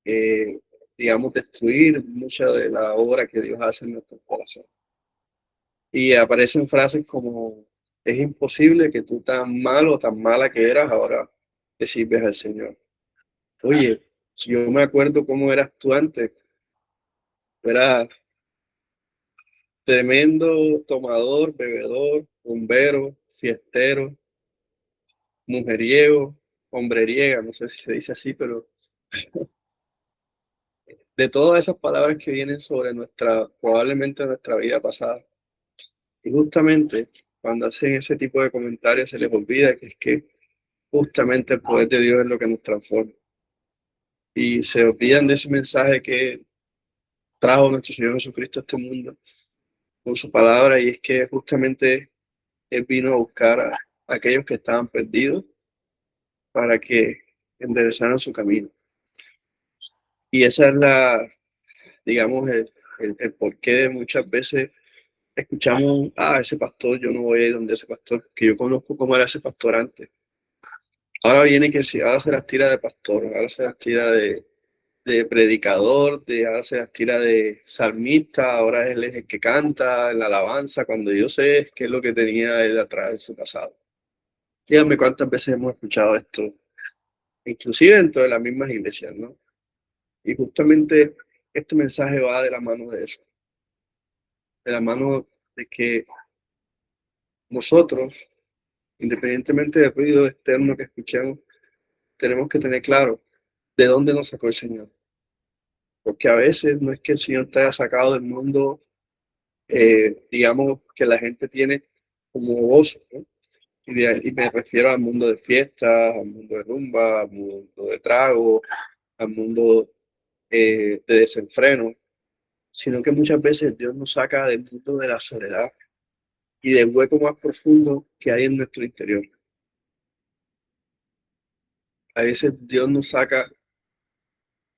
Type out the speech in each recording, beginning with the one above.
eh, digamos, destruir mucha de la obra que Dios hace en nuestro corazón. Y aparecen frases como, es imposible que tú tan malo, tan mala que eras, ahora te sirves al Señor. Oye, si yo me acuerdo cómo eras tú antes, eras tremendo tomador, bebedor, bombero, fiestero, mujeriego, hombreriega, no sé si se dice así, pero de todas esas palabras que vienen sobre nuestra, probablemente nuestra vida pasada. Y justamente cuando hacen ese tipo de comentarios se les olvida que es que justamente el poder de Dios es lo que nos transforma. Y se olvidan de ese mensaje que trajo nuestro Señor Jesucristo a este mundo con su palabra, y es que justamente Él vino a buscar a aquellos que estaban perdidos para que enderezaran su camino. Y esa es la, digamos, el porqué de muchas veces escuchamos, ese pastor, yo no voy a ir donde ese pastor, que yo conozco cómo era ese pastor antes. Ahora viene que sí, ahora se las tira de pastor, ahora se las tira de predicador, ahora se las tira de salmista, ahora él es el que canta en la alabanza, cuando yo sé qué es lo que tenía él atrás en su pasado. Díganme cuántas veces hemos escuchado esto, inclusive dentro de las mismas iglesias, ¿no? Y justamente este mensaje va de la mano de eso, de la mano de que nosotros, independientemente del ruido externo que escuchemos, tenemos que tener claro de dónde nos sacó el Señor. Porque a veces no es que el Señor te haya sacado del mundo, digamos, que la gente tiene como gozo, ¿no? Y me refiero al mundo de fiestas, al mundo de rumba, al mundo de trago, al mundo de desenfreno, sino que muchas veces Dios nos saca del mundo de la soledad y del hueco más profundo que hay en nuestro interior. A veces Dios nos saca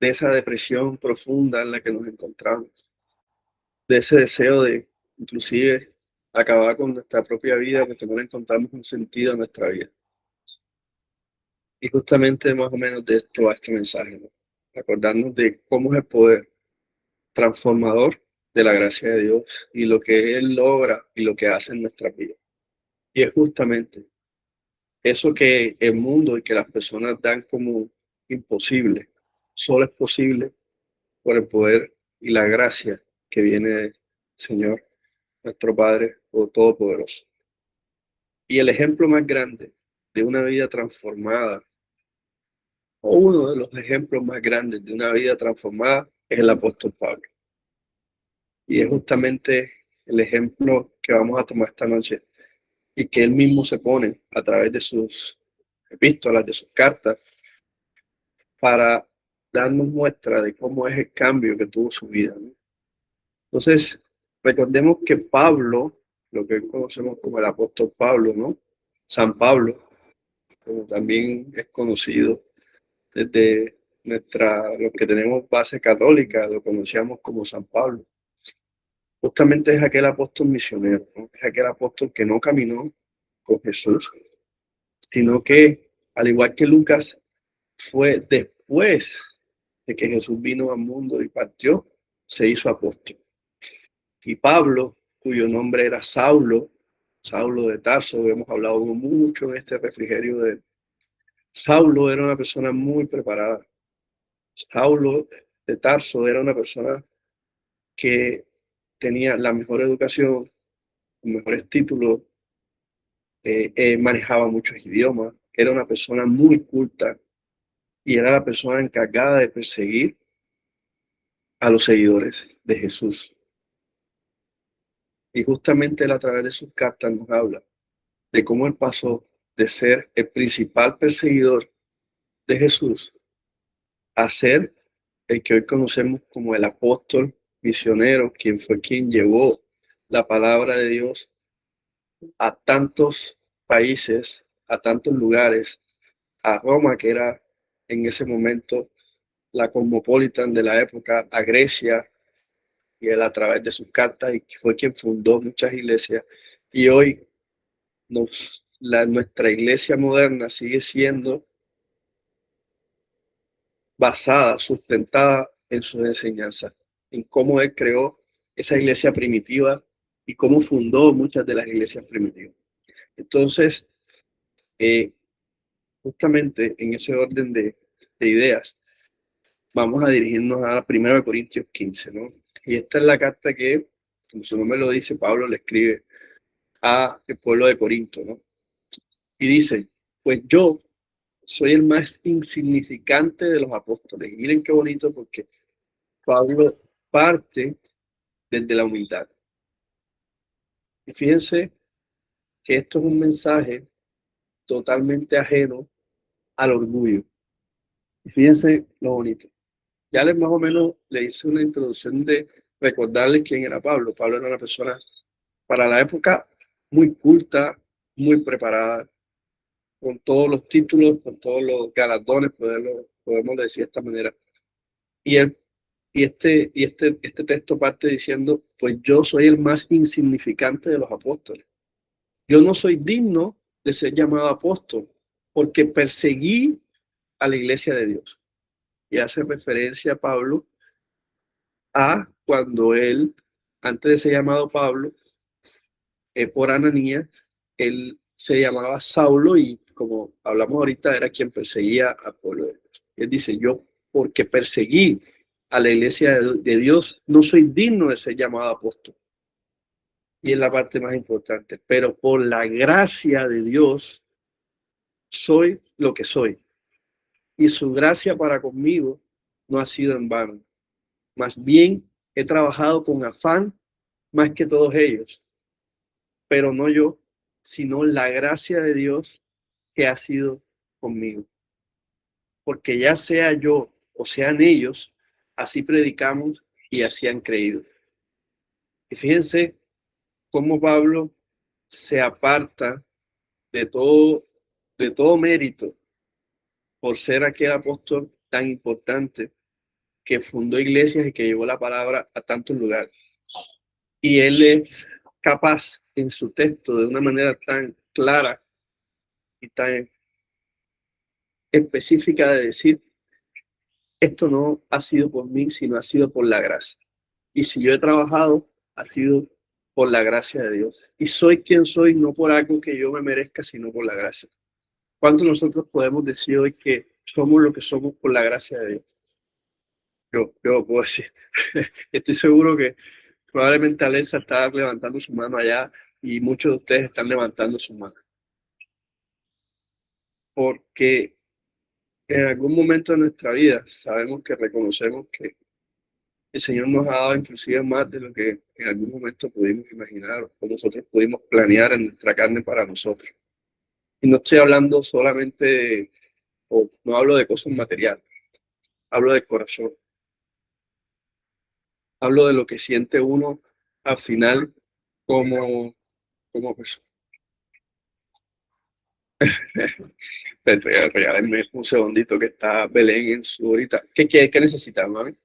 de esa depresión profunda en la que nos encontramos, de ese deseo de inclusive acabar con nuestra propia vida porque no le encontramos un sentido a nuestra vida. Y justamente más o menos de esto va este mensaje, ¿no? Acordarnos de cómo es el poder transformador de la gracia de Dios y lo que Él logra y lo que hace en nuestra vida. Y es justamente eso que el mundo y que las personas dan como imposible, solo es posible por el poder y la gracia que viene del Señor, nuestro Padre Todopoderoso. Y el ejemplo más grande de una vida transformada, o uno de los ejemplos más grandes de una vida transformada, es el apóstol Pablo. Y es justamente el ejemplo que vamos a tomar esta noche y que él mismo se pone a través de sus epístolas, de sus cartas, para darnos muestra de cómo es el cambio que tuvo su vida, ¿no? Entonces, recordemos que Pablo, lo que conocemos como el apóstol Pablo, ¿no? San Pablo, como también es conocido desde los que tenemos base católica, lo conocíamos como San Pablo. Justamente es aquel apóstol misionero, ¿no? Es aquel apóstol que no caminó con Jesús, sino que, al igual que Lucas, fue después de que Jesús vino al mundo y partió, se hizo apóstol. Y Pablo, cuyo nombre era Saulo, Saulo de Tarso, hemos hablado mucho en este refrigerio de Saulo, era una persona muy preparada. Saulo de Tarso era una persona que tenía la mejor educación, los mejores títulos, manejaba muchos idiomas, era una persona muy culta y era la persona encargada de perseguir a los seguidores de Jesús. Y justamente él a través de sus cartas nos habla de cómo él pasó de ser el principal perseguidor de Jesús a ser el que hoy conocemos como el apóstol misionero, quien fue quien llevó la palabra de Dios a tantos países, a tantos lugares, a Roma, que era en ese momento la cosmopolitan de la época, a Grecia, y él a través de sus cartas y fue quien fundó muchas iglesias. Y hoy nuestra iglesia moderna sigue siendo basada, sustentada en sus enseñanzas, en cómo él creó esa iglesia primitiva y cómo fundó muchas de las iglesias primitivas. Entonces, eh, justamente en ese orden de ideas, vamos a dirigirnos a 1 Corintios 15, ¿no? Y esta es la carta que, como su nombre lo dice, Pablo le escribe a el pueblo de Corinto, ¿no? Y dice, pues yo soy el más insignificante de los apóstoles. Y miren qué bonito porque Pablo parte desde la humildad. Y fíjense que esto es un mensaje totalmente ajeno al orgullo. Y fíjense lo bonito. Ya les más o menos le hice una introducción de recordarles quién era Pablo. Pablo era una persona para la época muy culta, muy preparada, con todos los títulos, con todos los galardones, podemos decir de esta manera. Y, él, este texto parte diciendo, pues yo soy el más insignificante de los apóstoles. Yo no soy digno de ser llamado apóstol porque perseguí a la iglesia de Dios. Y hace referencia a Pablo a cuando él, antes de ser llamado Pablo, por Ananías, él se llamaba Saulo y como hablamos ahorita era quien perseguía a pueblo de Dios. Él dice, yo porque perseguí a la iglesia de Dios, no soy digno de ser llamado apóstol. Y es la parte más importante, pero por la gracia de Dios soy lo que soy. Y su gracia para conmigo no ha sido en vano. Más bien he trabajado con afán más que todos ellos, pero no yo, sino la gracia de Dios que ha sido conmigo. Porque ya sea yo o sean ellos, así predicamos y así han creído. Y fíjense cómo Pablo se aparta de de todo mérito por ser aquel apóstol tan importante que fundó iglesias y que llevó la palabra a tantos lugares. Y él es capaz en su texto de una manera tan clara y tan específica de decir, esto no ha sido por mí, sino ha sido por la gracia. Y si yo he trabajado, ha sido por la gracia de Dios. Y soy quien soy, no por algo que yo me merezca, sino por la gracia. ¿Cuánto nosotros podemos decir hoy que somos lo que somos por la gracia de Dios? Yo puedo decir. Estoy seguro que probablemente Alexa está levantando su mano allá y muchos de ustedes están levantando su mano. Porque en algún momento de nuestra vida sabemos que reconocemos que el Señor nos ha dado inclusive más de lo que en algún momento pudimos imaginar o nosotros pudimos planear en nuestra carne para nosotros. Y no estoy hablando solamente, o no hablo de cosas materiales, hablo del corazón, hablo de lo que siente uno al final como, como persona. Regálenme un segundito que está Belén en su horita. ¿Qué necesitas, mami?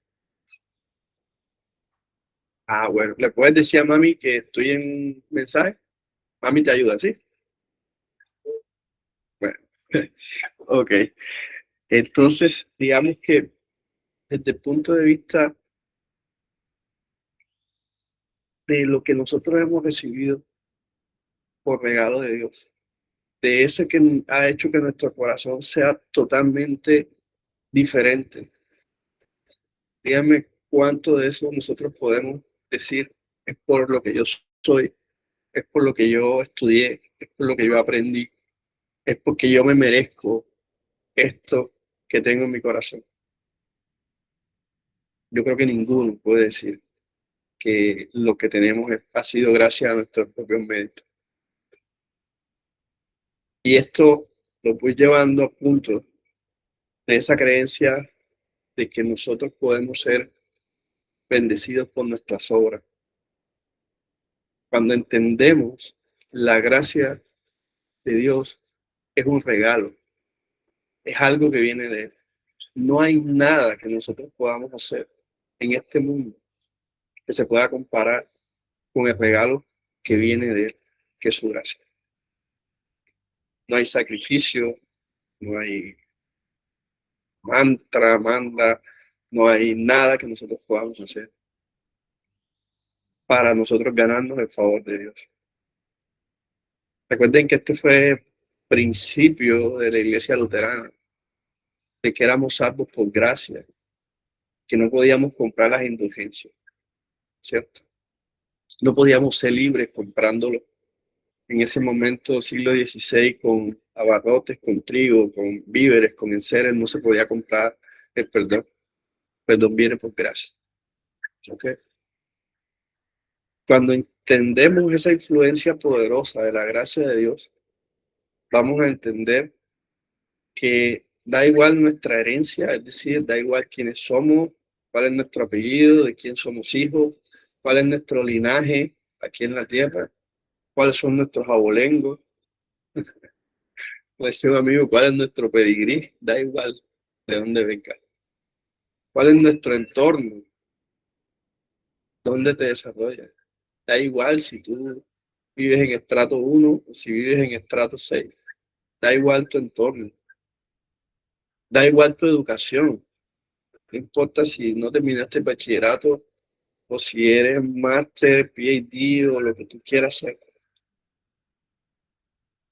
Ah, bueno, ¿le puedes decir a mami que estoy en mensaje? Mami te ayuda, ¿sí? Bueno, ok. Entonces, digamos que desde el punto de vista de lo que nosotros hemos recibido por regalo de Dios, de ese que ha hecho que nuestro corazón sea totalmente diferente, dígame cuánto de eso nosotros podemos decir es por lo que yo soy, es por lo que yo estudié, es por lo que yo aprendí, es porque yo me merezco esto que tengo en mi corazón. Yo creo que ninguno puede decir que lo que tenemos ha sido gracias a nuestros propios méritos. Y esto lo voy llevando a punto de esa creencia de que nosotros podemos ser bendecidos por nuestras obras. Cuando entendemos la gracia de Dios, es un regalo, es algo que viene de Él. No hay nada que nosotros podamos hacer en este mundo que se pueda comparar con el regalo que viene de Él, que es su gracia. No hay sacrificio, no hay mantra, manda, no hay nada que nosotros podamos hacer para nosotros ganarnos el favor de Dios. Recuerden que este fue principio de la iglesia luterana, de que éramos salvos por gracia, que no podíamos comprar las indulgencias, ¿cierto? No podíamos ser libres comprándolo. En ese momento, siglo XVI, con abarrotes, con trigo, con víveres, con enseres, no se podía comprar el perdón. El perdón viene por gracia. ¿Okay? Cuando entendemos esa influencia poderosa de la gracia de Dios, vamos a entender que da igual nuestra herencia, es decir, da igual quiénes somos, cuál es nuestro apellido, de quién somos hijos, cuál es nuestro linaje aquí en la tierra, cuáles son nuestros abolengos, pues sí, un amigo, cuál es nuestro pedigrí, da igual de dónde venga, cuál es nuestro entorno, dónde te desarrollas, da igual si tú vives en estrato 1 o si vives en estrato 6, da igual tu entorno, da igual tu educación, no importa si no terminaste el bachillerato o si eres máster, PhD o lo que tú quieras hacer.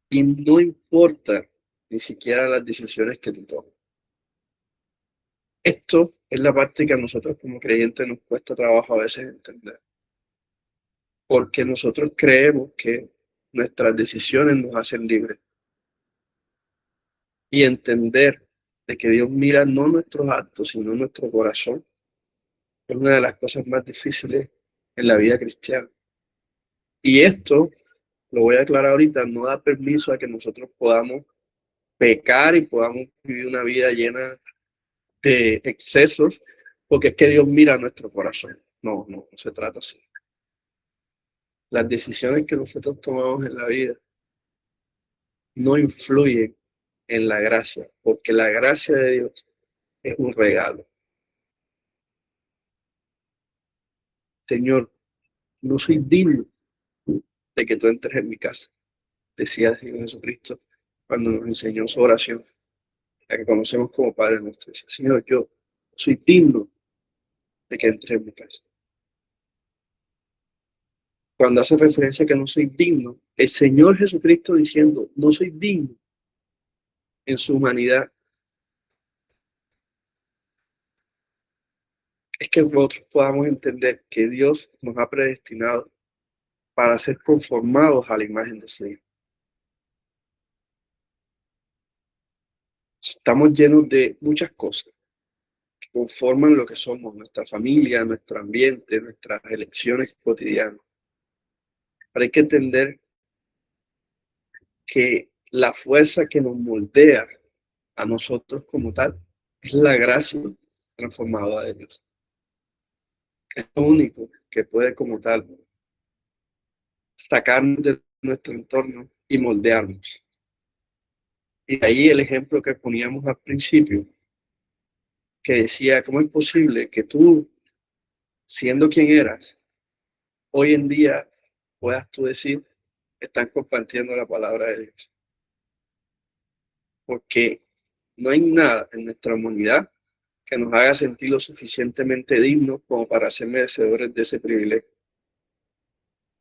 Y no importa ni siquiera las decisiones que tú tomes. Esto es la parte que a nosotros como creyentes nos cuesta trabajo a veces entender. Porque nosotros creemos que nuestras decisiones nos hacen libres. Y entender de que Dios mira no nuestros actos, sino nuestro corazón, es una de las cosas más difíciles en la vida cristiana. Y esto, lo voy a aclarar ahorita, no da permiso a que nosotros podamos pecar y podamos vivir una vida llena de excesos, porque es que Dios mira nuestro corazón. No, no se trata así. Las decisiones que nosotros tomamos en la vida no influyen en la gracia, porque la gracia de Dios es un regalo. Señor, no soy digno de que tú entres en mi casa, decía el Señor Jesucristo cuando nos enseñó su oración, la que conocemos como Padre nuestro. Decía, Señor, yo soy digno de que entres en mi casa. Cuando hace referencia a que no soy digno, el Señor Jesucristo diciendo, no soy digno en su humanidad, es que nosotros podamos entender que Dios nos ha predestinado para ser conformados a la imagen de su Hijo. Estamos llenos de muchas cosas que conforman lo que somos, nuestra familia, nuestro ambiente, nuestras elecciones cotidianas. Pero hay que entender que la fuerza que nos moldea a nosotros como tal es la gracia transformadora de Dios. Es lo único que puede como tal sacarnos de nuestro entorno y moldearnos. Y ahí el ejemplo que poníamos al principio, que decía, ¿cómo es posible que tú, siendo quien eras, hoy en día puedas tú decir que están compartiendo la palabra de Dios? Porque no hay nada en nuestra humanidad que nos haga sentir lo suficientemente dignos como para ser merecedores de ese privilegio.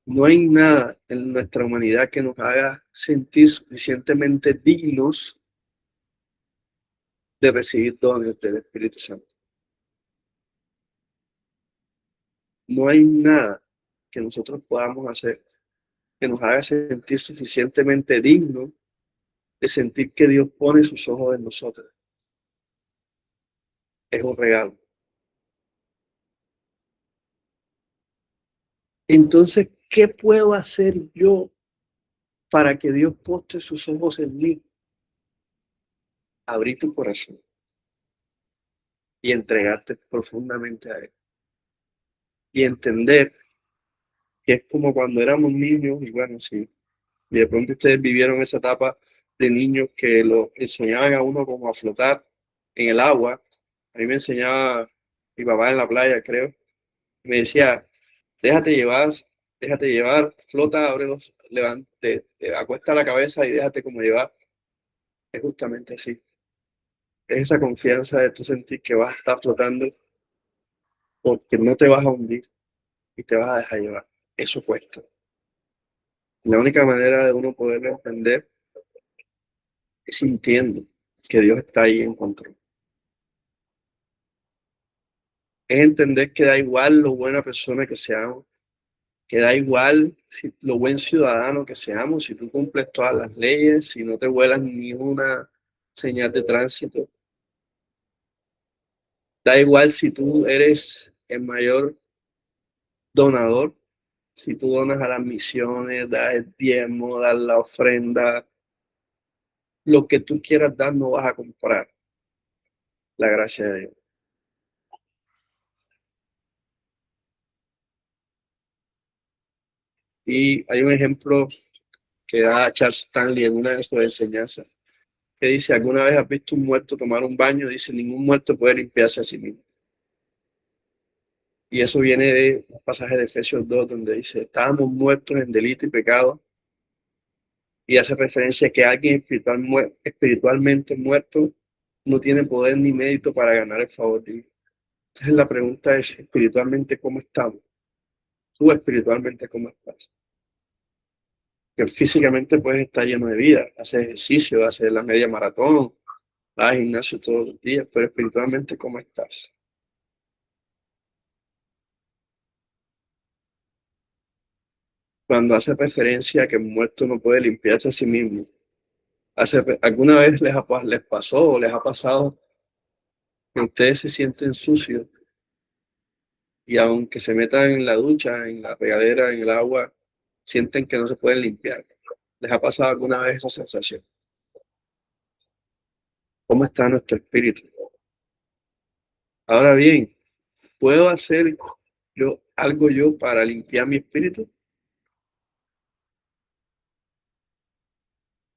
No hay nada en nuestra humanidad que nos haga sentir suficientemente dignos de recibir dones del Espíritu Santo. No hay nada que nosotros podamos hacer que nos haga sentir suficientemente dignos de sentir que Dios pone sus ojos en nosotros. Es un regalo. Entonces, ¿qué puedo hacer yo para que Dios postre sus ojos en mí? Abrir tu corazón y entregarte profundamente a Él. Y entender que es como cuando éramos niños, y bueno, sí, y de pronto ustedes vivieron esa etapa de niños que lo enseñaban a uno como a flotar en el agua. A mí me enseñaba mi papá en la playa, creo. Me decía, déjate llevar, flota, abre los, levante, acuesta la cabeza y déjate como llevar. Es justamente así. Es esa confianza de tú sentir que vas a estar flotando porque no te vas a hundir y te vas a dejar llevar. Eso cuesta. La única manera de uno poder entender es sintiendo que Dios está ahí en control. Es entender que da igual lo buena persona que seamos, que da igual lo buen ciudadano que seamos, si tú cumples todas las leyes, si no te vuelas ni una señal de tránsito, da igual si tú eres el mayor donador, si tú donas a las misiones, das el diezmo, das la ofrenda, lo que tú quieras dar no vas a comprar la gracia de Dios. Y hay un ejemplo que da Charles Stanley en una de sus enseñanzas, que dice, ¿alguna vez has visto un muerto tomar un baño? Dice, ningún muerto puede limpiarse a sí mismo. Y eso viene de un pasaje de Efesios 2, donde dice, estábamos muertos en delito y pecado, y hace referencia a que alguien espiritualmente muerto no tiene poder ni mérito para ganar el favor de Dios. Entonces la pregunta es, espiritualmente, ¿cómo estamos? Tú espiritualmente, ¿cómo estás? Que físicamente puedes estar lleno de vida, haces ejercicio, haces la media maratón, vas al gimnasio todos los días, pero espiritualmente, ¿cómo estás? Cuando hace referencia a que el muerto no puede limpiarse a sí mismo, ¿alguna vez les pasó o les ha pasado que ustedes se sienten sucios y aunque se metan en la ducha, en la regadera, en el agua, sienten que no se pueden limpiar? ¿Les ha pasado alguna vez esa sensación? ¿Cómo está nuestro espíritu? Ahora bien, ¿puedo hacer yo para limpiar mi espíritu?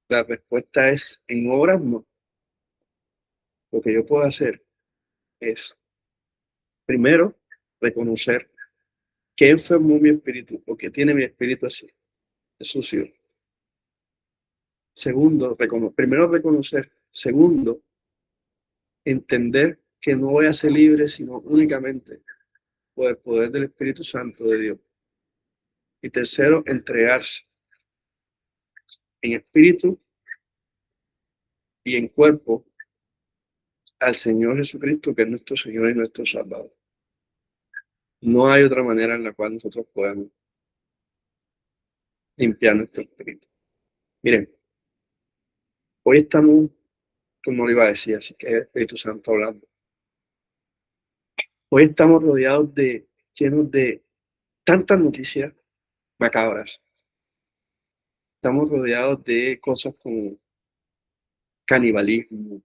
La respuesta es en obras no. Lo que yo puedo hacer es, primero, reconocer que enfermó mi espíritu o que tiene mi espíritu así, es sucio. Segundo, primero reconocer. Segundo, entender que no voy a ser libre, sino únicamente por el poder del Espíritu Santo de Dios. Y tercero, entregarse en espíritu y en cuerpo al Señor Jesucristo, que es nuestro Señor y nuestro Salvador. No hay otra manera en la cual nosotros podamos limpiar nuestro espíritu. Miren, hoy estamos, como lo iba a decir, así que es el Espíritu Santo hablando. Hoy estamos rodeados llenos de tantas noticias macabras. Estamos rodeados de cosas como canibalismo,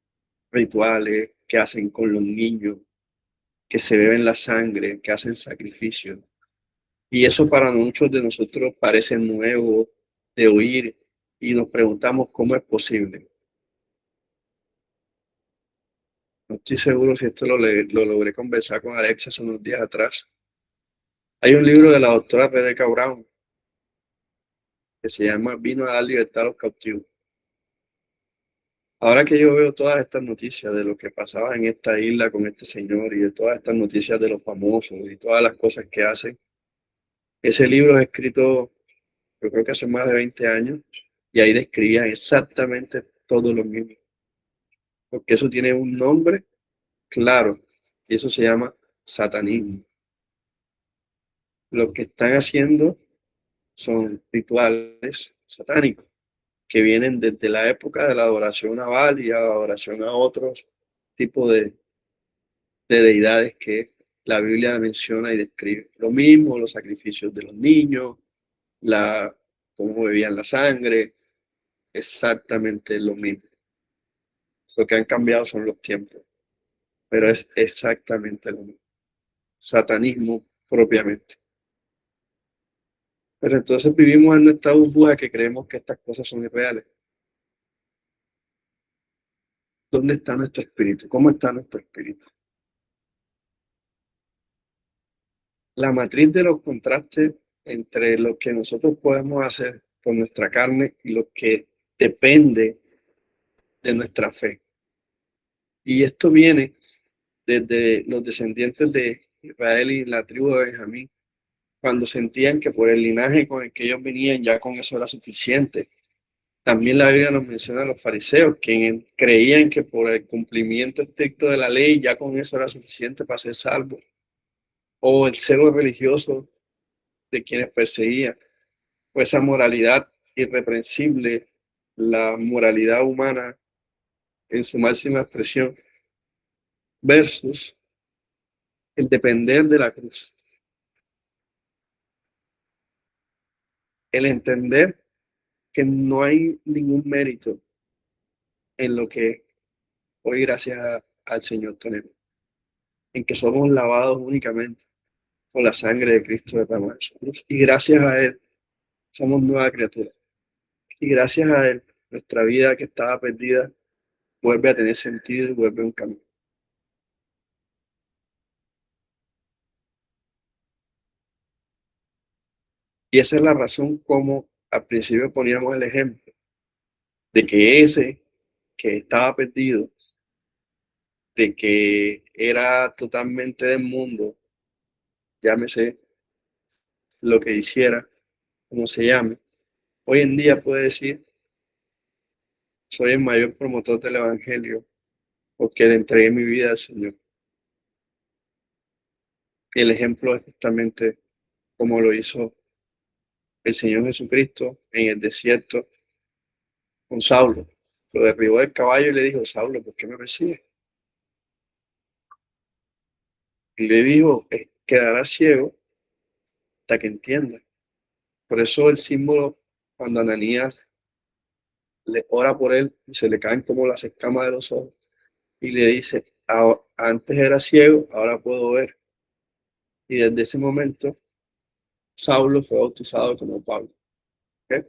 rituales que hacen con los niños, que se beben la sangre, que hacen sacrificios. Y eso para muchos de nosotros parece nuevo de oír y nos preguntamos cómo es posible. No estoy seguro si esto lo logré conversar con Alexa hace unos días atrás. Hay un libro de la doctora Rebecca Brown que se llama Vino a dar libertad a los cautivos. Ahora que yo veo todas estas noticias de lo que pasaba en esta isla con este señor y de todas estas noticias de los famosos y todas las cosas que hacen, ese libro es escrito, yo creo que hace más de 20 años, y ahí describía exactamente todo lo mismo, porque eso tiene un nombre claro, y eso se llama satanismo. Lo que están haciendo son rituales satánicos que vienen desde la época de la adoración a Baal y a la adoración a otros tipos de deidades que la Biblia menciona y describe. Lo mismo, los sacrificios de los niños, cómo bebían la sangre, exactamente lo mismo. Lo que han cambiado son los tiempos, pero es exactamente lo mismo. Satanismo propiamente. Pero entonces vivimos en nuestra burbuja que creemos que estas cosas son irreales. ¿Dónde está nuestro espíritu? ¿Cómo está nuestro espíritu? La matriz de los contrastes entre lo que nosotros podemos hacer con nuestra carne y lo que depende de nuestra fe Y esto viene desde los descendientes de Israel y la tribu de Benjamín, cuando sentían que por el linaje con el que ellos venían ya con eso era suficiente. También la Biblia nos menciona a los fariseos, quienes creían que por el cumplimiento estricto de la ley ya con eso era suficiente para ser salvos, o el celo religioso de quienes perseguían, o esa moralidad irreprensible, la moralidad humana en su máxima expresión, versus el depender de la cruz, el entender que no hay ningún mérito en lo que hoy gracias al Señor tenemos, en que somos lavados únicamente con la sangre de Cristo derramada en su cruz. Y gracias a Él somos nueva criatura. Y gracias a Él nuestra vida que estaba perdida vuelve a tener sentido y vuelve a un camino. Y esa es la razón como al principio poníamos el ejemplo de que ese que estaba perdido, de que era totalmente del mundo, llámese lo que hiciera, como se llame, hoy en día puede decir, soy el mayor promotor del Evangelio porque le entregué mi vida al Señor. Y el ejemplo es justamente como lo hizo el Señor Jesucristo en el desierto con Saulo. Lo derribó del caballo y le dijo, Saulo, ¿por qué me persigues? Y le dijo, quedarás ciego hasta que entienda. Por eso el símbolo, cuando Ananías le ora por él y se le caen como las escamas de los ojos y le dice, antes era ciego, ahora puedo ver. Y desde ese momento, Saulo fue bautizado como Pablo. ¿Ok?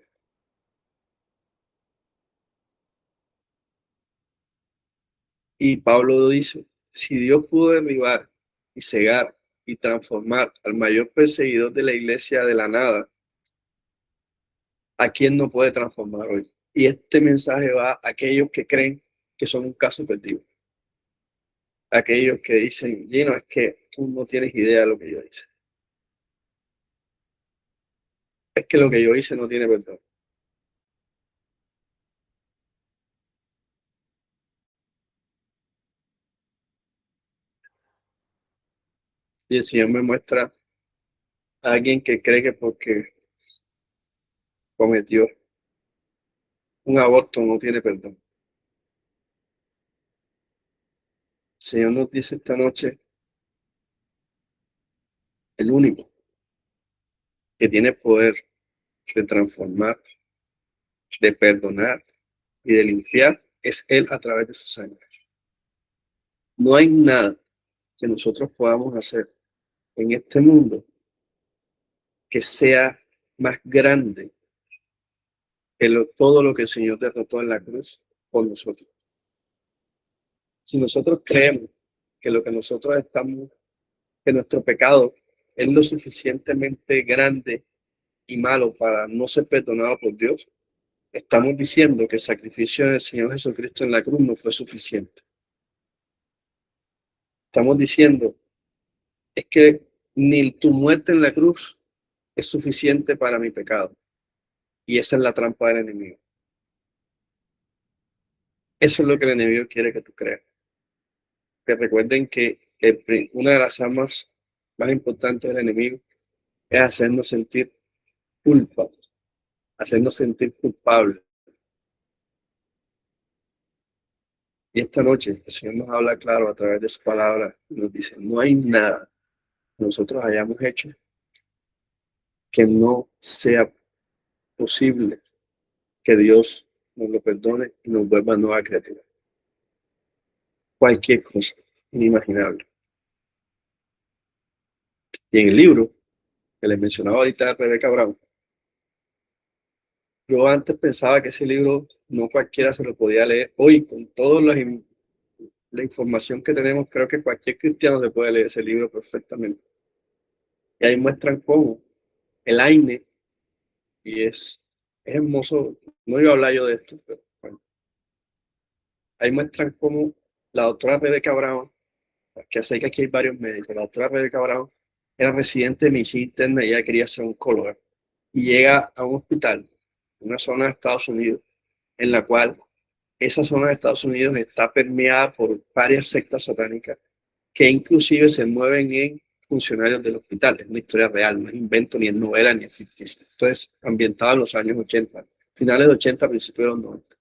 Y Pablo dice, si Dios pudo derribar y cegar y transformar al mayor perseguidor de la iglesia de la nada, ¿a quién no puede transformar hoy? Y este mensaje va a aquellos que creen que son un caso perdido. Aquellos que dicen, Gino, es que tú no tienes idea de lo que yo hice. Es que lo que yo hice no tiene perdón. Y el Señor me muestra a alguien que cree que porque cometió un aborto no tiene perdón. El Señor nos dice esta noche, el único que tiene poder de transformar, de perdonar y de limpiar es Él a través de su sangre. No hay nada que nosotros podamos hacer en este mundo que sea más grande que todo lo que el Señor derrotó en la cruz por nosotros. Si nosotros creemos que lo que nosotros estamos, que nuestro pecado es lo suficientemente grande y malo para no ser perdonado por Dios, estamos diciendo que el sacrificio del Señor Jesucristo en la cruz no fue suficiente. Estamos diciendo, es que ni tu muerte en la cruz es suficiente para mi pecado. Y esa es la trampa del enemigo. Eso es lo que el enemigo quiere que tú creas. Que recuerden que una de las armas más importantes del enemigo es hacernos sentir culpa, hacernos sentir culpables. Y esta noche el Señor nos habla claro a través de su palabra y nos dice, no hay nada que nosotros hayamos hecho que no sea posible que Dios nos lo perdone y nos vuelva nueva criatura. Cualquier cosa inimaginable. Y en el libro que les mencionaba ahorita de Rebeca Brown, yo antes pensaba que ese libro no cualquiera se lo podía leer. Hoy, con toda la información que tenemos, creo que cualquier cristiano se puede leer ese libro perfectamente. Y ahí muestran cómo el AINE, y es hermoso, no iba a hablar yo de esto, pero bueno, ahí muestran cómo la doctora Rebeca Brown, que sé que aquí hay varios médicos, la doctora Rebeca Brown era residente de medicina interna y ella quería ser oncóloga. Y llega a un hospital, en una zona de Estados Unidos, en la cual esa zona de Estados Unidos está permeada por varias sectas satánicas que inclusive se mueven en funcionarios del hospital. Es una historia real, no es invento, ni es novela, ni es ficticio. Esto es ambientado en los años 80, finales de 80, principios de los 90.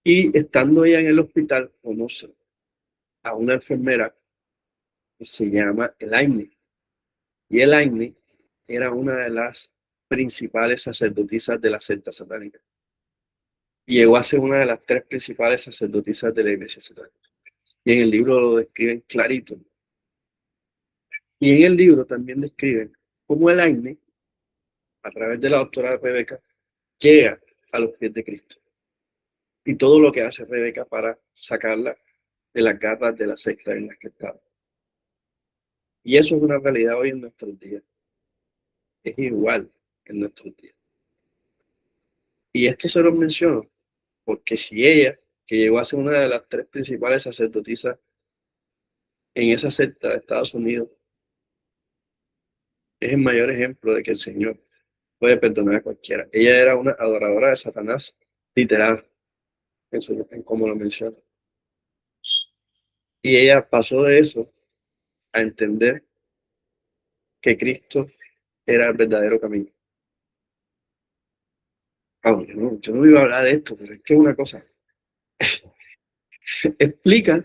Y estando ella en el hospital, conoce a una enfermera que se llama Elaine. Y Elaine era una de las principales sacerdotisas de la secta satánica. Y llegó a ser una de las tres principales sacerdotisas de la iglesia satánica. Y en el libro lo describen clarito. Y en el libro también describen cómo Elaine, a través de la doctora Rebeca, llega a los pies de Cristo. Y todo lo que hace Rebeca para sacarla de las garras de la secta en las que estaba. Y eso es una realidad hoy en nuestros días. Es igual en nuestros días. Y esto se lo menciono porque si ella, que llegó a ser una de las tres principales sacerdotisas en esa secta de Estados Unidos, es el mayor ejemplo de que el Señor puede perdonar a cualquiera. Ella era una adoradora de Satanás, literal, en como lo menciona. Y ella pasó de eso a entender que Cristo era el verdadero camino. Vamos, yo no iba a hablar de esto, pero es que es una cosa. Explica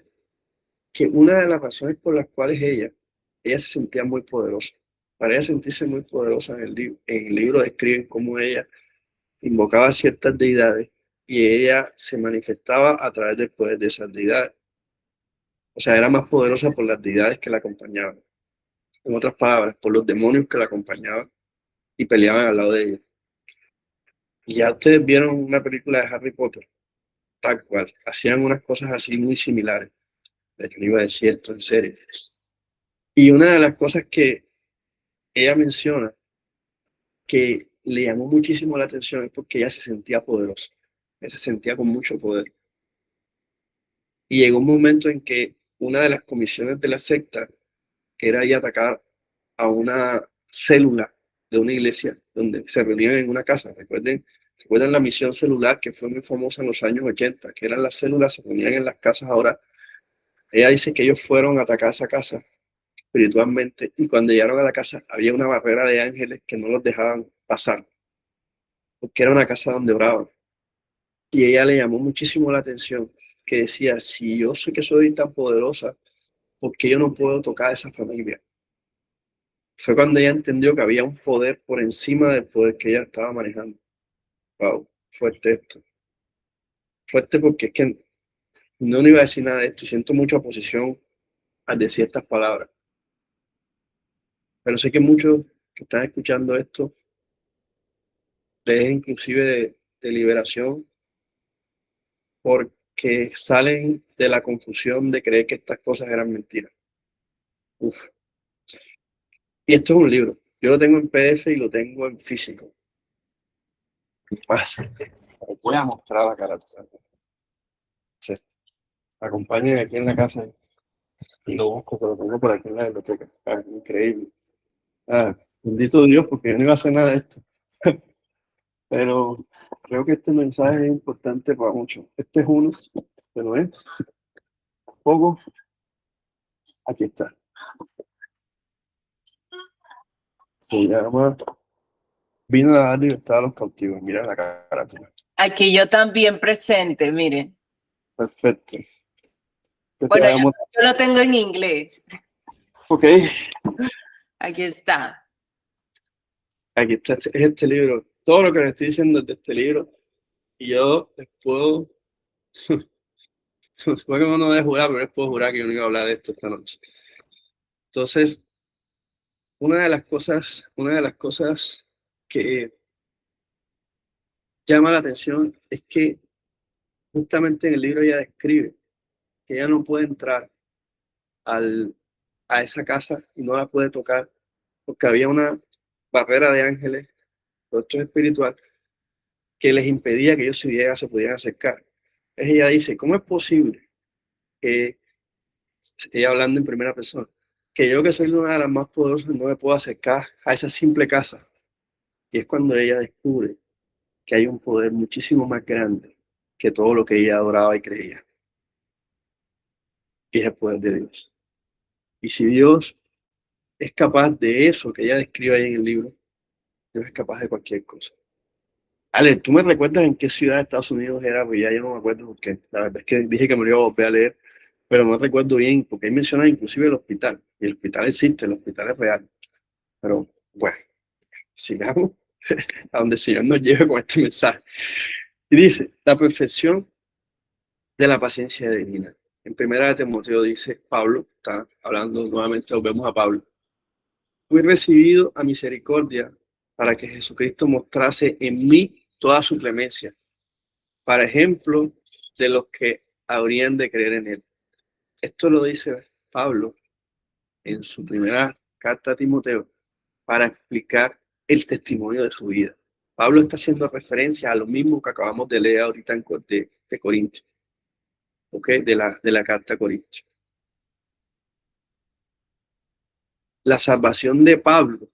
que una de las razones por las cuales ella se sentía muy poderosa. Para ella sentirse muy poderosa en el libro describen cómo ella invocaba ciertas deidades y ella se manifestaba a través del poder de esas deidades. O sea, era más poderosa por las deidades que la acompañaban. En otras palabras, por los demonios que la acompañaban y peleaban al lado de ella. Y ya ustedes vieron una película de Harry Potter, tal cual. Hacían unas cosas así muy similares. Yo no iba a decir esto en serio. Y una de las cosas que ella menciona que le llamó muchísimo la atención es porque ella se sentía poderosa. Ella se sentía con mucho poder. Y llegó un momento en que una de las comisiones de la secta era ir a atacar a una célula de una iglesia donde se reunían en una casa. ¿Recuerdan la misión celular que fue muy famosa en los años 80? Que eran las células, se reunían en las casas. Ahora ella dice que ellos fueron a atacar esa casa espiritualmente y cuando llegaron a la casa había una barrera de ángeles que no los dejaban pasar porque era una casa donde oraban. Y ella le llamó muchísimo la atención, que decía, si yo sé que soy tan poderosa, ¿por qué yo no puedo tocar a esa familia? Fue cuando ella entendió que había un poder por encima del poder que ella estaba manejando. Wow, fuerte esto. Fuerte porque es que no iba a decir nada de esto y siento mucha oposición al decir estas palabras. Pero sé que muchos que están escuchando esto les es inclusive de liberación porque salen de la confusión de creer que estas cosas eran mentiras. Uf. Y esto es un libro. Yo lo tengo en PDF y lo tengo en físico. Más. Voy a mostrar la cara. Sí. Acompáñenme aquí en la casa y lo busco, pero lo tengo por aquí en la biblioteca. Ah, increíble. Ah, bendito Dios, porque yo no iba a hacer nada de esto. Pero creo que este mensaje es importante para muchos. Este es uno, pero es poco. Aquí está. Se llama Vino a dar libertad a los cautivos. Mira la carátula. Aquí yo también presente, mire. Perfecto. Bueno, yo lo tengo en inglés. Ok. Aquí está. Aquí está, es este libro. Todo lo que les estoy diciendo es de este libro. Y yo les puedo, supongo que no voy a jurar, pero les puedo jurar que yo no iba a hablar de esto esta noche. Entonces, una de las cosas que llama la atención es que justamente en el libro ella describe que ella no puede entrar a esa casa y no la puede tocar porque había una barrera de ángeles, todo esto es espiritual, que les impedía que ellos se pudieran acercar. Entonces ella dice, ¿cómo es posible que, ella hablando en primera persona, que yo que soy una de las más poderosas no me puedo acercar a esa simple casa. Y es cuando ella descubre que hay un poder muchísimo más grande que todo lo que ella adoraba y creía. Y es el poder de Dios. Y si Dios es capaz de eso que ella describe ahí en el libro, Dios es capaz de cualquier cosa. Ale, ¿tú me recuerdas en qué ciudad de Estados Unidos era? Pues ya yo no me acuerdo porque la verdad es que dije que me lo iba a volver a leer, pero no recuerdo bien porque ahí menciona inclusive el hospital. Y el hospital existe, el hospital es real. Pero bueno, sigamos a donde el Señor nos lleve con este mensaje. Y dice, la perfección de la paciencia divina. En primera de Timoteo dice Pablo, está hablando nuevamente, volvemos a Pablo. Fui recibido a misericordia para que Jesucristo mostrase en mí toda su clemencia, para ejemplo de los que habrían de creer en él. Esto lo dice Pablo en su primera carta a Timoteo para explicar el testimonio de su vida. Pablo está haciendo referencia a lo mismo que acabamos de leer ahorita de Corintios, ¿ok? De la carta a Corintios. La salvación de Pablo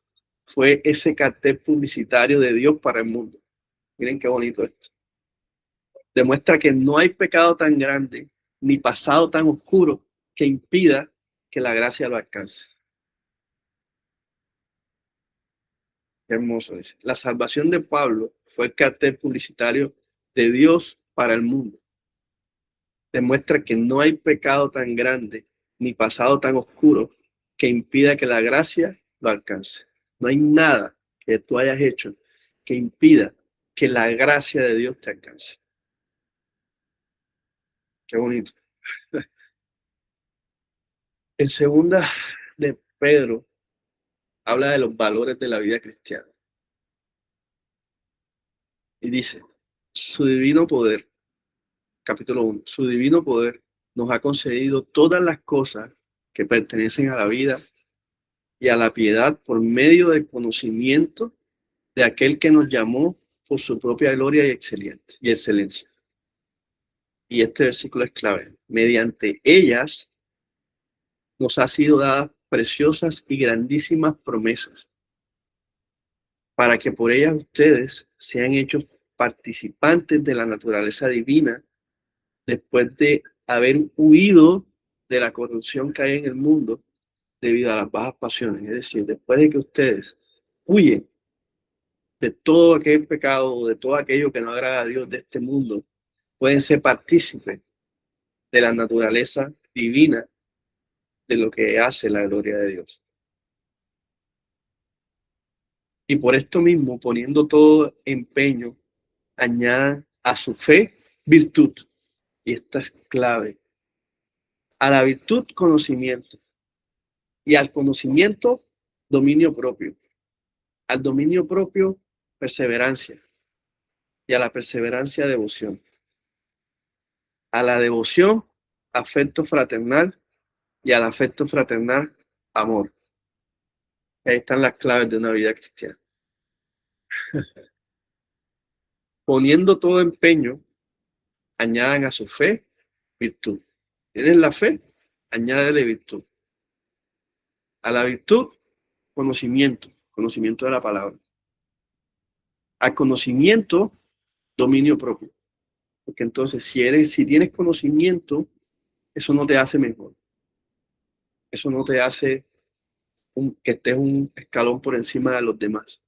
fue ese cartel publicitario de Dios para el mundo. Miren qué bonito esto. Demuestra que no hay pecado tan grande ni pasado tan oscuro que impida que la gracia lo alcance. Qué hermoso es. La salvación de Pablo fue el cartel publicitario de Dios para el mundo. Demuestra que no hay pecado tan grande ni pasado tan oscuro que impida que la gracia lo alcance. No hay nada que tú hayas hecho que impida que la gracia de Dios te alcance. Qué bonito. En segunda de Pedro habla de los valores de la vida cristiana y dice, su divino poder, capítulo 1, su divino poder nos ha concedido todas las cosas que pertenecen a la vida y a la piedad por medio del conocimiento de aquel que nos llamó por su propia gloria y excelencia. Y este versículo es clave. Mediante ellas nos ha sido dadas preciosas y grandísimas promesas, para que por ellas ustedes sean hechos participantes de la naturaleza divina, después de haber huido de la corrupción que hay en el mundo debido a las bajas pasiones. Es decir, después de que ustedes huyen de todo aquel pecado, de todo aquello que no agrada a Dios de este mundo, pueden ser partícipes de la naturaleza divina de lo que hace la gloria de Dios. Y por esto mismo, poniendo todo empeño, añadan a su fe virtud. Y esta es clave. A la virtud, conocimiento. Y al conocimiento, dominio propio. Al dominio propio, perseverancia. Y a la perseverancia, devoción. A la devoción, afecto fraternal. Y al afecto fraternal, amor. Ahí están las claves de una vida cristiana. Poniendo todo empeño, añadan a su fe virtud. ¿Tienes la fe? Añádele virtud. A la virtud, conocimiento, conocimiento de la palabra. Al conocimiento, dominio propio. Porque entonces, si tienes conocimiento, eso no te hace mejor. Eso no te hace que estés un escalón por encima de los demás.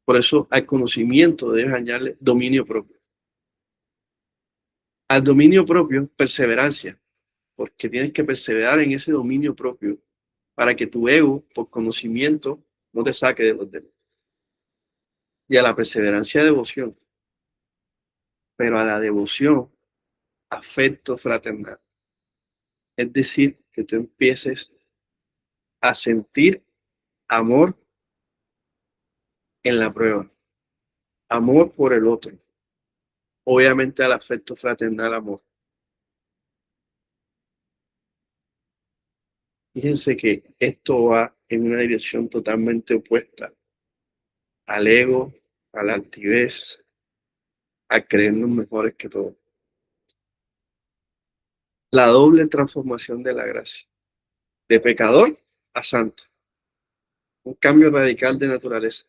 Por eso, al conocimiento debes añadirle dominio propio. Al dominio propio, perseverancia, porque tienes que perseverar en ese dominio propio para que tu ego, por conocimiento, no te saque de los demás. Y a la perseverancia, devoción, pero a la devoción, afecto fraternal. Es decir, que tú empieces a sentir amor en la prueba, amor por el otro, obviamente al afecto fraternal, amor. Fíjense que esto va en una dirección totalmente opuesta al ego, a la altivez, a creernos mejores que todos. la doble transformación de la gracia, de pecador a santo, un cambio radical de naturaleza,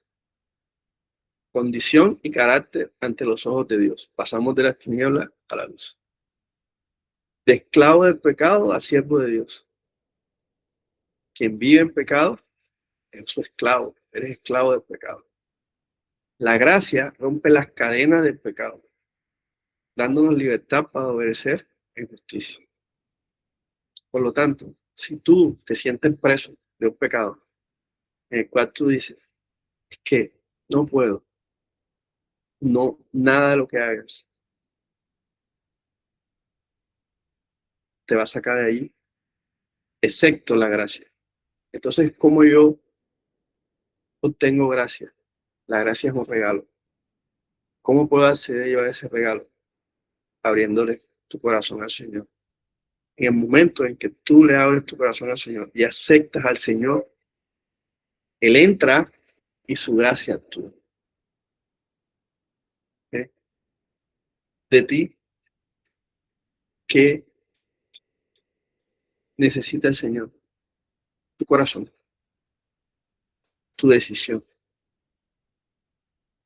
condición y carácter ante los ojos de Dios. Pasamos de las tinieblas a la luz. De esclavo del pecado a siervo de Dios. Quien vive en pecado es su esclavo, eres esclavo del pecado. La gracia rompe las cadenas del pecado, dándonos libertad para obedecer en justicia. Por lo tanto, si tú te sientes preso de un pecado en el cual tú dices, es que no puedo, no, nada de lo que hagas te va a sacar de ahí, excepto la gracia. Entonces, ¿cómo yo obtengo gracia? La gracia es un regalo. ¿Cómo puedo acceder yo a ese regalo? Abriéndole tu corazón al Señor. En el momento en que tú le abres tu corazón al Señor y aceptas al Señor, Él entra y su gracia actúa. ¿Eh? De ti, ¿qué necesita el Señor? Tu corazón, tu decisión.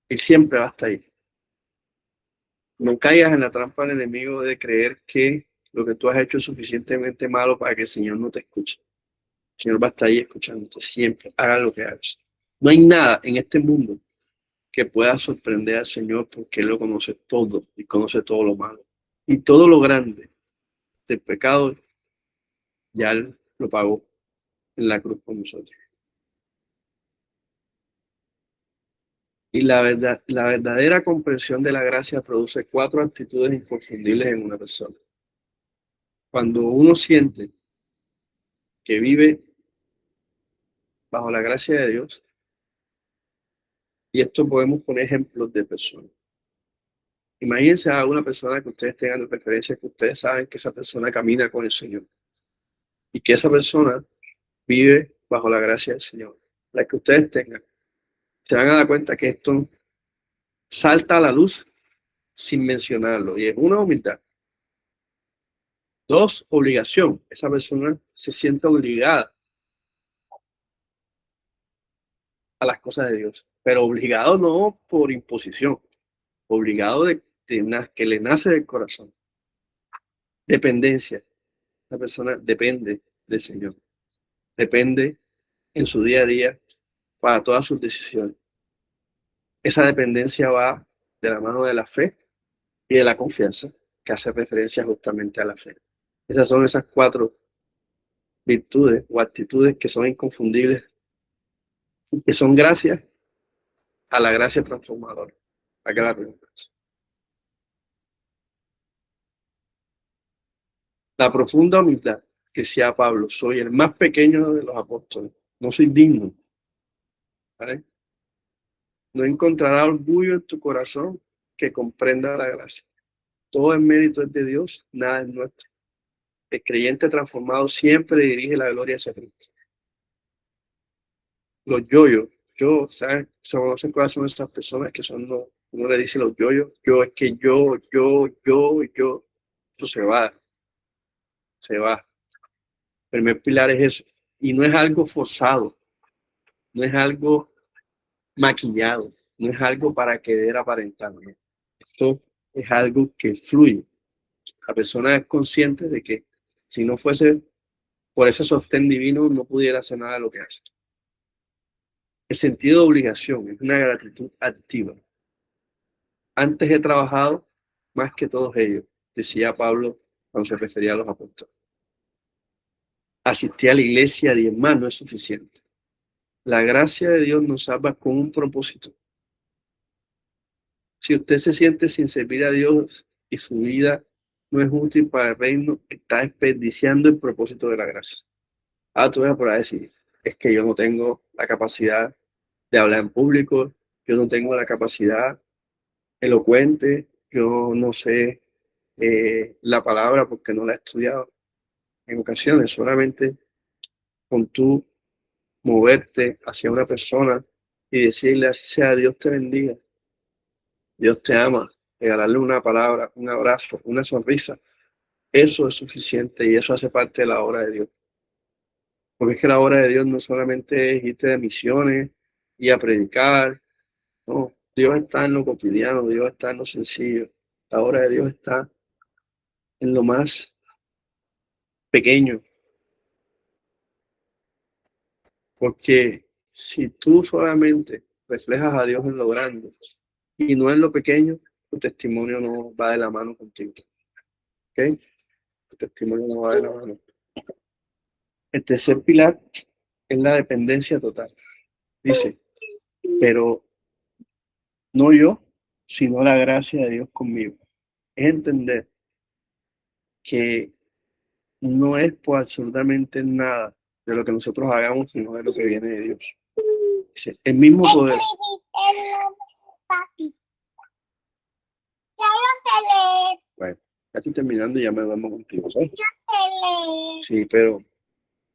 Él siempre va a estar ahí. No caigas en la trampa del enemigo de creer que lo que tú has hecho es suficientemente malo para que el Señor no te escuche. El Señor va a estar ahí escuchándote siempre, haga lo que hagas. No hay nada en este mundo que pueda sorprender al Señor porque Él lo conoce todo y conoce todo lo malo. Y todo lo grande del pecado ya Él lo pagó en la cruz por nosotros. Y la verdadera comprensión de la gracia produce 4 actitudes inconfundibles en una persona. Cuando uno siente que vive bajo la gracia de Dios, y esto podemos poner ejemplos de personas. Imagínense a una persona que ustedes tengan de preferencia, que ustedes saben que esa persona camina con el Señor y que esa persona vive bajo la gracia del Señor. La que ustedes tengan, se van a dar cuenta que esto salta a la luz sin mencionarlo y es una humildad. 2, obligación. Esa persona se siente obligada a las cosas de Dios, pero obligado no por imposición, obligado de que le nace del corazón. Dependencia. La persona depende del Señor, depende en su día a día para todas sus decisiones. Esa dependencia va de la mano de la fe y de la confianza, que hace referencia justamente a la fe. Esas son esas 4 virtudes o actitudes que son inconfundibles y que son gracias a la gracia transformadora. Acá la pregunta. La profunda humildad que decía Pablo, soy el más pequeño de los apóstoles, no soy digno. ¿Vale? No encontrará orgullo en tu corazón que comprenda la gracia. Todo el mérito es de Dios, nada es nuestro. El creyente transformado siempre dirige la gloria hacia Cristo. Los yoyos, ¿sabes? Se conocen cuáles son esas personas que son los, uno le dice los yoyos, yo es que yo, eso se va. El primer pilar es eso. Y no es algo forzado, no es algo maquillado, no es algo para querer aparentar. ¿No? Esto es algo que fluye. La persona es consciente de que si no fuese por ese sostén divino, no pudiera hacer nada de lo que hace. El sentido de obligación es una gratitud activa. Antes he trabajado más que todos ellos, decía Pablo cuando se refería a los apóstoles. Asistir a la iglesia 10 más no es suficiente. La gracia de Dios nos salva con un propósito. Si usted se siente sin servir a Dios y su vida no es útil para el reino, está desperdiciando el propósito de la gracia. Tú vas por ahí decir, es que yo no tengo la capacidad de hablar en público, yo no tengo la capacidad elocuente, yo no sé la palabra porque no la he estudiado. En ocasiones, solamente con tú moverte hacia una persona y decirle así sea, Dios te bendiga, Dios te ama, regalarle una palabra, un abrazo, una sonrisa, Eso es suficiente y eso hace parte de la obra de Dios. Porque es que la obra de Dios no solamente es irte de misiones y a predicar, no. Dios está en lo cotidiano, Dios está en lo sencillo. La obra de Dios está en lo más pequeño. Porque si tú solamente reflejas a Dios en lo grande y no en lo pequeño, tu testimonio no va de la mano contigo. ¿Ok? Tu testimonio no va de la mano. El tercer pilar es la dependencia total. Dice, pero no yo, sino la gracia de Dios conmigo. Es entender que no es por absolutamente nada de lo que nosotros hagamos, sino de lo que viene de Dios. Dice, el mismo poder. Bueno, ya estoy terminando y ya me duermo contigo. ¿Sí? Sí, pero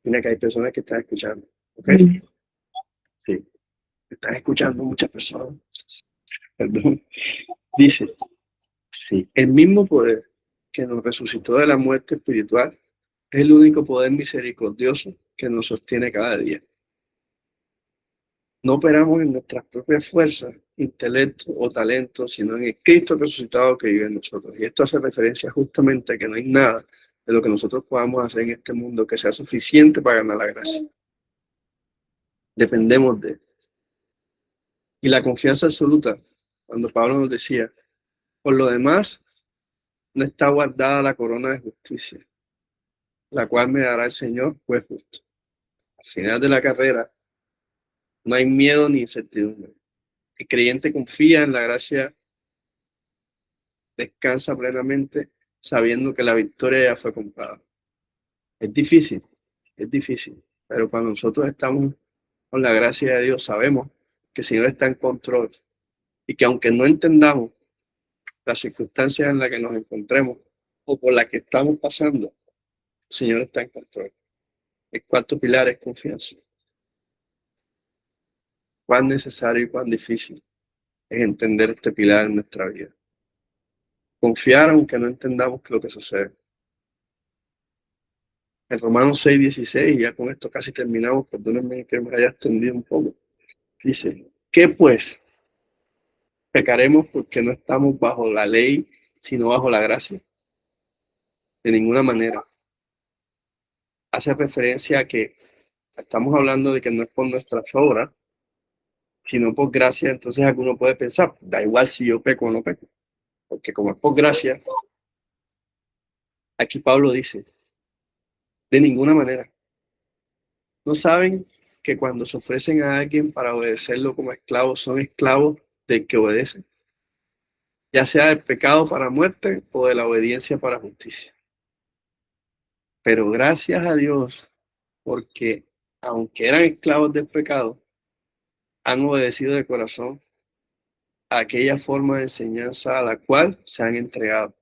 mira que hay personas que están escuchando. ¿Ok? Sí, están escuchando muchas personas. Perdón. Dice, sí, el mismo poder que nos resucitó de la muerte espiritual es el único poder misericordioso que nos sostiene cada día. No operamos en nuestras propias fuerzas, intelecto o talento, sino en el Cristo resucitado que vive en nosotros. Y esto hace referencia justamente a que no hay nada de lo que nosotros podamos hacer en este mundo que sea suficiente para ganar la gracia. Dependemos de él. Y la confianza absoluta, cuando Pablo nos decía, por lo demás, no está guardada la corona de justicia, la cual me dará el Señor, juez justo. Al final de la carrera, no hay miedo ni incertidumbre. El creyente confía en la gracia, descansa plenamente, sabiendo que la victoria ya fue comprada. Es difícil, pero cuando nosotros estamos con la gracia de Dios, sabemos que el Señor está en control y que aunque no entendamos las circunstancias en las que nos encontremos o por las que estamos pasando, el Señor está en control. El cuarto pilar es confianza. Cuán necesario y cuán difícil es entender este pilar en nuestra vida. Confiar aunque no entendamos lo que sucede. En Romanos 6:16, y ya con esto casi terminamos, perdónenme que me haya extendido un poco, dice, ¿qué pues? ¿Pecaremos porque no estamos bajo la ley, sino bajo la gracia? De ninguna manera. Hace referencia a que estamos hablando de que no es por nuestras obras, sino por gracia. Entonces alguno puede pensar, da igual si yo peco o no peco, porque como es por gracia, aquí Pablo dice, de ninguna manera. ¿No saben que cuando se ofrecen a alguien para obedecerlo como esclavos, son esclavos del que obedece? Ya sea del pecado para muerte o de la obediencia para justicia. Pero gracias a Dios, porque aunque eran esclavos del pecado, han obedecido de corazón a aquella forma de enseñanza a la cual se han entregado.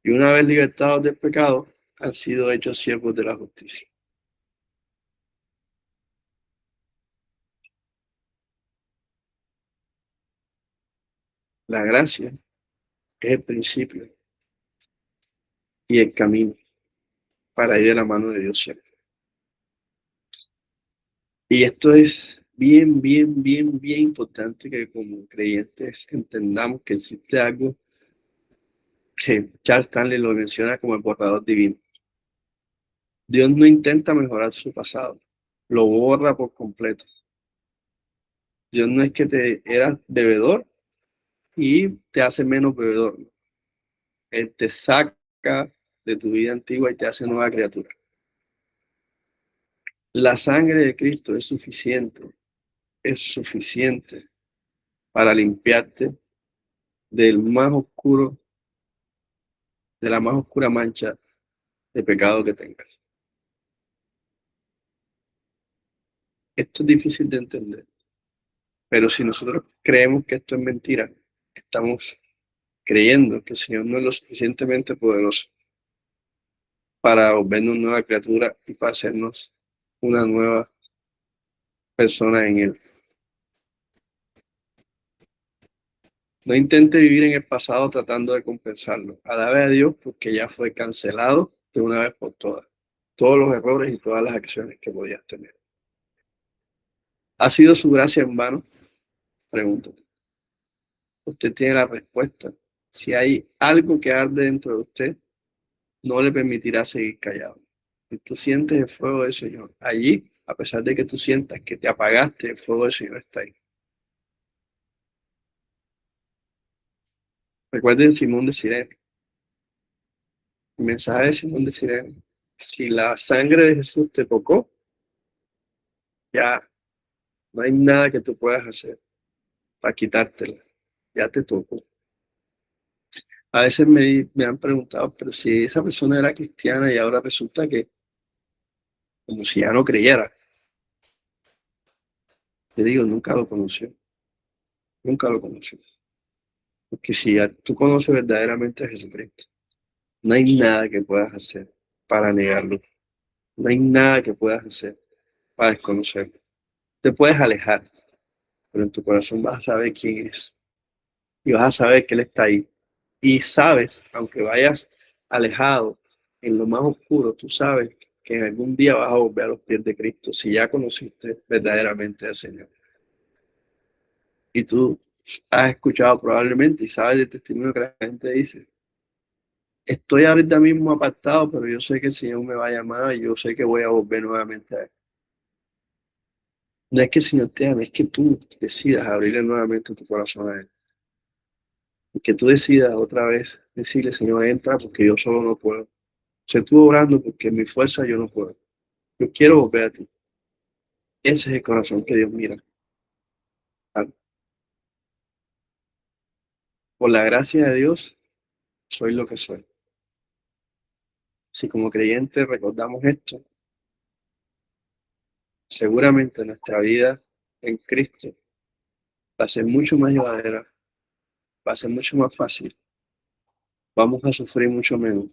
Y una vez libertados del pecado, han sido hechos siervos de la justicia. La gracia es el principio y el camino para ir de la mano de Dios siempre. Y esto es bien importante que como creyentes entendamos que existe algo que Charles Stanley lo menciona como el borrador divino. Dios no intenta mejorar su pasado, lo borra por completo. Dios no es que te eras bebedor y te hace menos bebedor. Él te saca de tu vida antigua y te hace nueva criatura. La sangre de Cristo es suficiente para limpiarte del más oscuro, de la más oscura mancha de pecado que tengas. Esto es difícil de entender, pero si nosotros creemos que esto es mentira, estamos creyendo que el Señor no es lo suficientemente poderoso para volvernos nueva criatura y para hacernos una nueva persona en Él. No intente vivir en el pasado tratando de compensarlo. Alabe a Dios porque ya fue cancelado de una vez por todas. Todos los errores y todas las acciones que podías tener. ¿Ha sido su gracia en vano? Pregúntate. Usted tiene la respuesta. Si hay algo que arde dentro de usted, no le permitirá seguir callado. Si tú sientes el fuego del Señor allí, a pesar de que tú sientas que te apagaste, el fuego del Señor está ahí. Recuerden Simón de Sirene. El mensaje de Simón de Sirene. Si la sangre de Jesús te tocó, ya no hay nada que tú puedas hacer para quitártela. Ya te tocó. A veces me han preguntado, pero si esa persona era cristiana y ahora resulta que como si ya no creyera. Te digo, nunca lo conoció. Nunca lo conoció. Porque si ya tú conoces verdaderamente a Jesucristo, no hay nada que puedas hacer para negarlo. No hay nada que puedas hacer para desconocerlo. Te puedes alejar, pero en tu corazón vas a saber quién es. Y vas a saber que Él está ahí. Y sabes, aunque vayas alejado en lo más oscuro, tú sabes que en algún día vas a volver a los pies de Cristo si ya conociste verdaderamente al Señor. Y tú has escuchado probablemente y sabes el testimonio que la gente dice. Estoy ahorita mismo apartado, pero yo sé que el Señor me va a llamar y yo sé que voy a volver nuevamente a Él. No es que el Señor te ame, es que tú decidas abrirle nuevamente tu corazón a Él. Y que tú decidas otra vez decirle, Señor, entra porque yo solo no puedo. Se tú orando porque en mi fuerza yo no puedo. Yo quiero volver a ti. Ese es el corazón que Dios mira. Por la gracia de Dios, soy lo que soy. Si como creyentes recordamos esto, seguramente nuestra vida en Cristo va a ser mucho más llevadera, va a ser mucho más fácil, vamos a sufrir mucho menos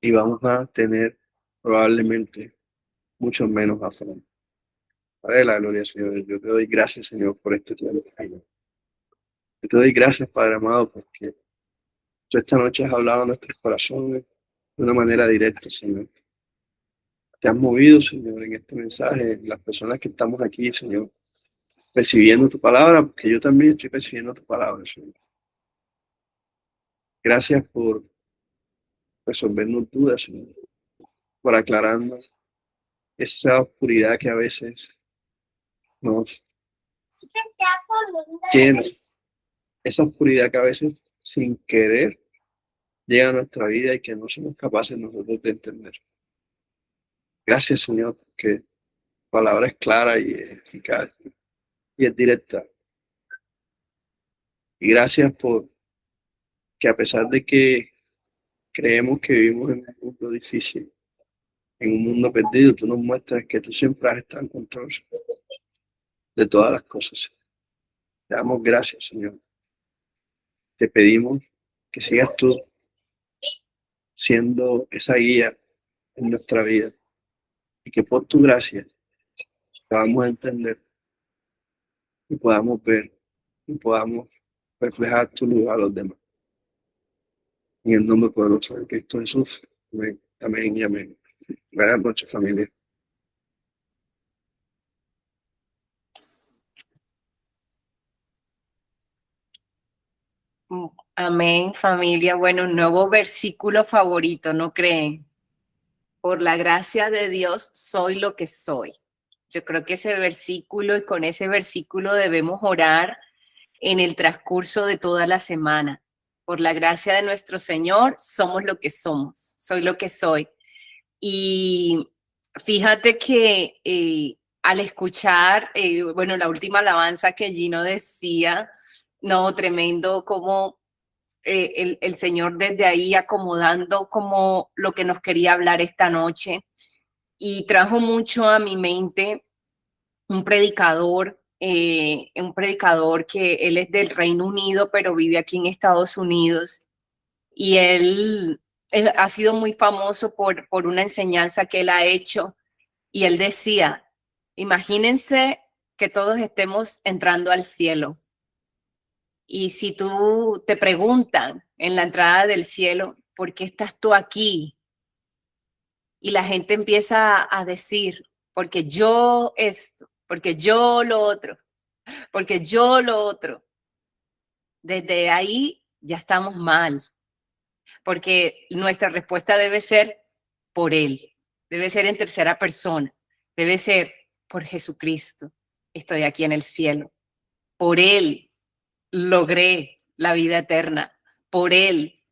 y vamos a tener probablemente mucho menos afán. Padre de la gloria, Señor, yo te doy gracias, Señor, por este tiempo. Yo te doy gracias, Padre amado, porque tú esta noche has hablado a nuestros corazones de una manera directa, Señor. Te has movido, Señor, en este mensaje, las personas que estamos aquí, Señor, recibiendo tu palabra, porque yo también estoy recibiendo tu palabra, Señor. Gracias por resolvernos dudas, Señor, por aclararnos esa oscuridad que a veces nos llena, esa oscuridad que a veces sin querer llega a nuestra vida y que no somos capaces nosotros de entender. Gracias, Señor, porque tu palabra es clara y es eficaz y es directa. Y gracias por que a pesar de que creemos que vivimos en un mundo difícil, en un mundo perdido, tú nos muestras que tú siempre has estado en control de todas las cosas. Te damos gracias, Señor. Te pedimos que sigas tú siendo esa guía en nuestra vida y que por tu gracia podamos entender y podamos ver y podamos reflejar tu luz a los demás. En el nombre poderoso de Cristo Jesús. Amén, amén y amén. Buenas noches, familia. Amén, familia. Bueno, un nuevo versículo favorito, ¿no creen? Por la gracia de Dios soy lo que soy. Yo creo que ese versículo y con ese versículo debemos orar en el transcurso de toda la semana. Por la gracia de nuestro Señor somos lo que somos, soy lo que soy. Y fíjate que al escuchar, bueno, la última alabanza que Gino decía, no, tremendo como el Señor desde ahí acomodando como lo que nos quería hablar esta noche y trajo mucho a mi mente un predicador que él es del Reino Unido, pero vive aquí en Estados Unidos y él ha sido muy famoso por una enseñanza que él ha hecho y él decía, imagínense que todos estemos entrando al cielo Y si tú te preguntan en la entrada del cielo, ¿por qué estás tú aquí? Y la gente empieza a decir, porque yo esto, porque yo lo otro, porque yo lo otro. Desde ahí ya estamos mal, porque nuestra respuesta debe ser por Él, debe ser en tercera persona, debe ser por Jesucristo. Estoy aquí en el cielo. Por Él logré la vida eterna. Por Él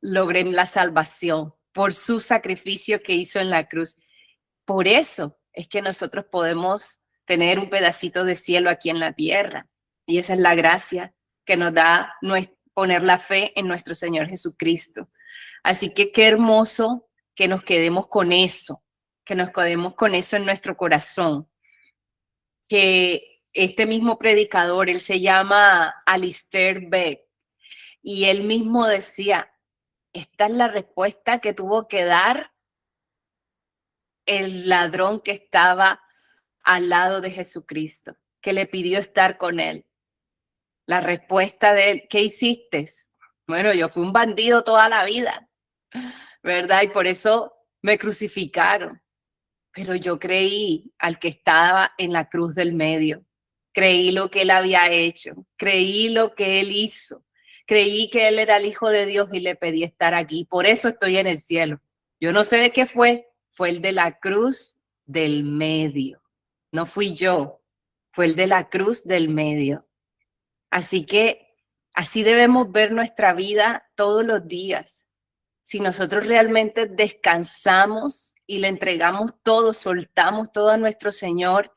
logré la salvación. Por su sacrificio que hizo en la cruz. Por eso es que nosotros podemos tener un pedacito de cielo aquí en la tierra. Y esa es la gracia que nos da poner la fe en nuestro Señor Jesucristo. Así que qué hermoso que nos quedemos con eso, que nos quedemos con eso en nuestro corazón. Que este mismo predicador, él se llama Alistair Begg, y él mismo decía, esta es la respuesta que tuvo que dar el ladrón que estaba al lado de Jesucristo, que le pidió estar con él. La respuesta de él, ¿qué hiciste? Bueno, yo fui un bandido toda la vida, ¿verdad? Y por eso me crucificaron. Pero yo creí al que estaba en la cruz del medio. Creí lo que él había hecho. Creí lo que él hizo. Creí que él era el Hijo de Dios y le pedí estar aquí. Por eso estoy en el cielo. Yo no sé de qué fue. Fue el de la cruz del medio. No fui yo. Fue el de la cruz del medio. Así que así debemos ver nuestra vida todos los días. Si nosotros realmente descansamos y le entregamos todo, soltamos todo a nuestro Señor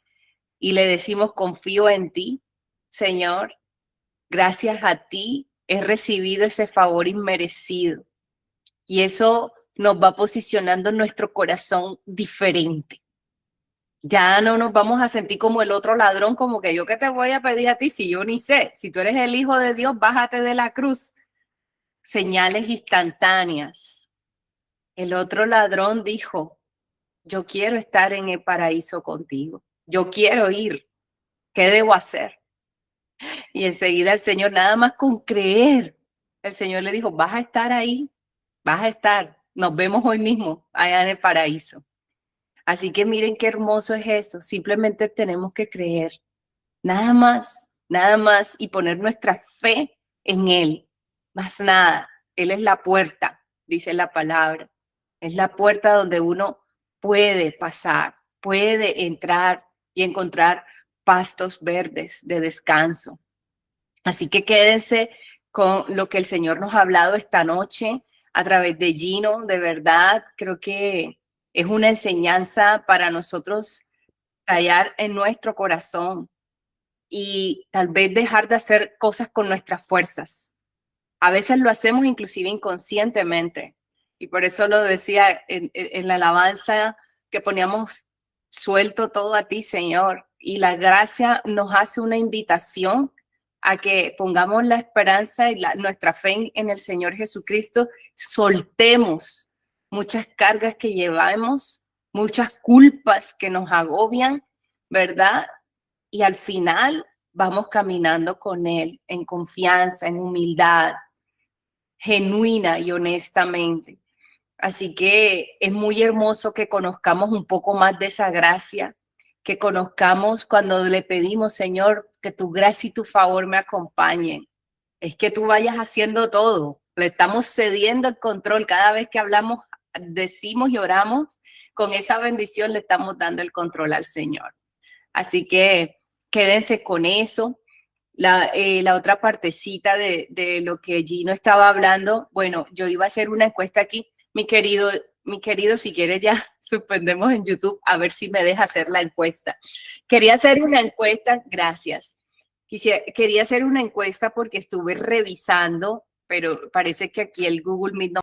y le decimos, confío en ti, Señor, gracias a ti he recibido ese favor inmerecido. Y eso nos va posicionando nuestro corazón diferente. Ya no nos vamos a sentir como el otro ladrón, como que yo qué te voy a pedir a ti si yo ni sé. Si tú eres el Hijo de Dios, bájate de la cruz. Señales instantáneas. El otro ladrón dijo, yo quiero estar en el paraíso contigo. Yo quiero ir. ¿Qué debo hacer? Y enseguida el Señor, nada más con creer, el Señor le dijo, vas a estar ahí, vas a estar. Nos vemos hoy mismo allá en el paraíso. Así que miren qué hermoso es eso. Simplemente tenemos que creer. Nada más y poner nuestra fe en Él. Más nada. Él es la puerta, dice la palabra. Es la puerta donde uno puede pasar, puede entrar y encontrar pastos verdes de descanso. Así que quédense con lo que el Señor nos ha hablado esta noche a través de Gino. De verdad, creo que es una enseñanza para nosotros callar en nuestro corazón y tal vez dejar de hacer cosas con nuestras fuerzas. A veces lo hacemos inclusive inconscientemente. Y por eso lo decía en la alabanza que poníamos, suelto todo a ti, Señor. Y la gracia nos hace una invitación a que pongamos la esperanza y nuestra fe en el Señor Jesucristo, soltemos muchas cargas que llevamos, muchas culpas que nos agobian, ¿verdad? Y al final vamos caminando con Él en confianza, en humildad, genuina y honestamente. Así que es muy hermoso que conozcamos un poco más de esa gracia, que conozcamos cuando le pedimos, Señor, que tu gracia y tu favor me acompañen. Es que tú vayas haciendo todo. Le estamos cediendo el control cada vez que hablamos, decimos y oramos. Con esa bendición le estamos dando el control al Señor. Así que quédense con eso. La otra partecita de lo que Gino estaba hablando, bueno, yo iba a hacer una encuesta aquí. Mi querido, si quieres ya suspendemos en YouTube a ver si me deja hacer la encuesta. Quería hacer una encuesta, gracias. Quería hacer una encuesta porque estuve revisando, pero parece que aquí el Google Meet no